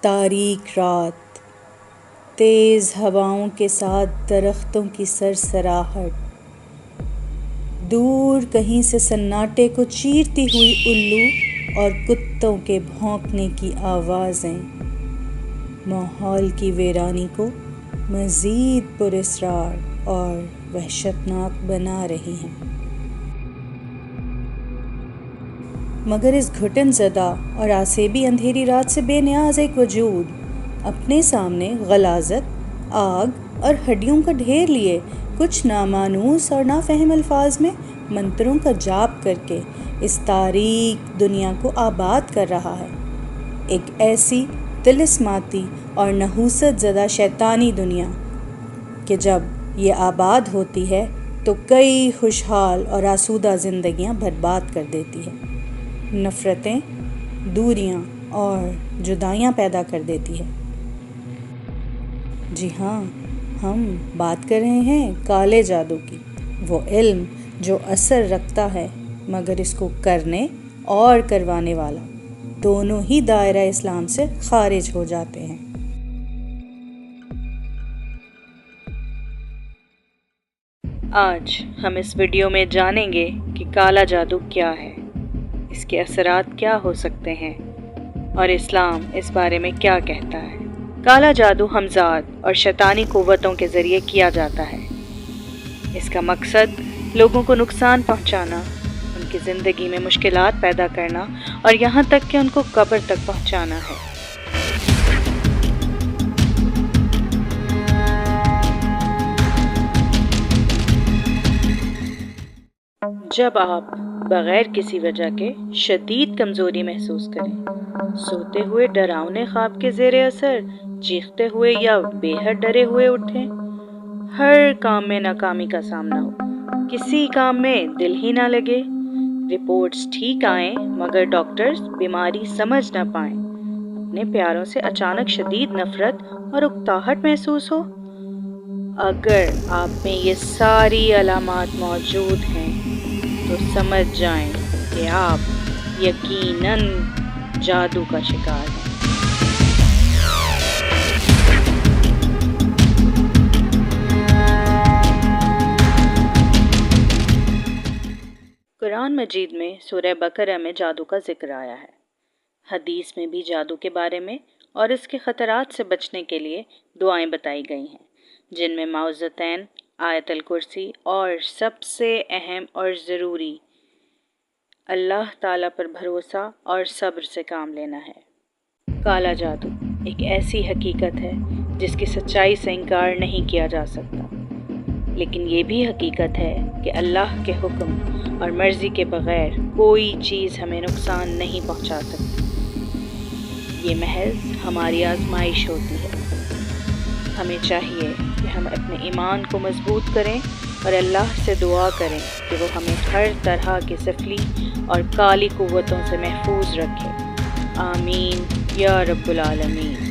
تاریک رات، تیز ہواؤں کے ساتھ درختوں کی سرسراہٹ، دور کہیں سے سناٹے کو چیرتی ہوئی الو اور کتوں کے بھونکنے کی آوازیں ماحول کی ویرانی کو مزید پراسرار اور وحشتناک بنا رہی ہیں۔ مگر اس گھٹن زدہ اور آسیبی اندھیری رات سے بے نیاز ایک وجود اپنے سامنے غلاظت، آگ اور ہڈیوں کا ڈھیر لیے کچھ نامانوس اور نافہم الفاظ میں منتروں کا جاپ کر کے اس تاریک دنیا کو آباد کر رہا ہے۔ ایک ایسی طلسماتی اور نحوست زدہ شیطانی دنیا کہ جب یہ آباد ہوتی ہے تو کئی خوشحال اور آسودہ زندگیاں برباد کر دیتی ہے، نفرتیں، دوریاں اور جدائیاں پیدا کر دیتی ہے۔ جی ہاں، ہم بات کر رہے ہیں کالے جادو کی، وہ علم جو اثر رکھتا ہے مگر اس کو کرنے اور کروانے والا دونوں ہی دائرہ اسلام سے خارج ہو جاتے ہیں۔ آج ہم اس ویڈیو میں جانیں گے کہ کالا جادو کیا ہے، اس کے اثرات کیا ہو سکتے ہیں اور اسلام اس بارے میں کیا کہتا ہے۔ کالا جادو ہمزاد اور شیطانی قوتوں کے ذریعے کیا جاتا ہے۔ اس کا مقصد لوگوں کو نقصان پہنچانا، ان کی زندگی میں مشکلات پیدا کرنا اور یہاں تک کہ ان کو قبر تک پہنچانا ہے۔ جب آپ بغیر کسی وجہ کے شدید کمزوری محسوس کریں، سوتے ہوئے ڈراؤنے خواب کے زیر اثر چیختے ہوئے یا بے حد ڈرے ہوئے اٹھیں، ہر کام میں ناکامی کا سامنا ہو، کسی کام میں دل ہی نہ لگے، رپورٹس ٹھیک آئیں مگر ڈاکٹرز بیماری سمجھ نہ پائیں، اپنے پیاروں سے اچانک شدید نفرت اور اکتاہٹ محسوس ہو، اگر آپ میں یہ ساری علامات موجود ہیں تو سمجھ جائیں کہ آپ یقیناً جادو کا شکار ہیں۔ قرآن مجید میں سورہ بقرہ میں جادو کا ذکر آیا ہے۔ حدیث میں بھی جادو کے بارے میں اور اس کے خطرات سے بچنے کے لیے دعائیں بتائی گئی ہیں، جن میں معوذتین، آیت الکرسی اور سب سے اہم اور ضروری اللہ تعالیٰ پر بھروسہ اور صبر سے کام لینا ہے۔ کالا جادو ایک ایسی حقیقت ہے جس کی سچائی سے انکار نہیں کیا جا سکتا، لیکن یہ بھی حقیقت ہے کہ اللہ کے حکم اور مرضی کے بغیر کوئی چیز ہمیں نقصان نہیں پہنچا سکتی۔ یہ محض ہماری آزمائش ہوتی ہے۔ ہمیں چاہیے کہ ہم اپنے ایمان کو مضبوط کریں اور اللہ سے دعا کریں کہ وہ ہمیں ہر طرح کے سفلی اور کالی قوتوں سے محفوظ رکھے۔ آمین یا رب العالمین۔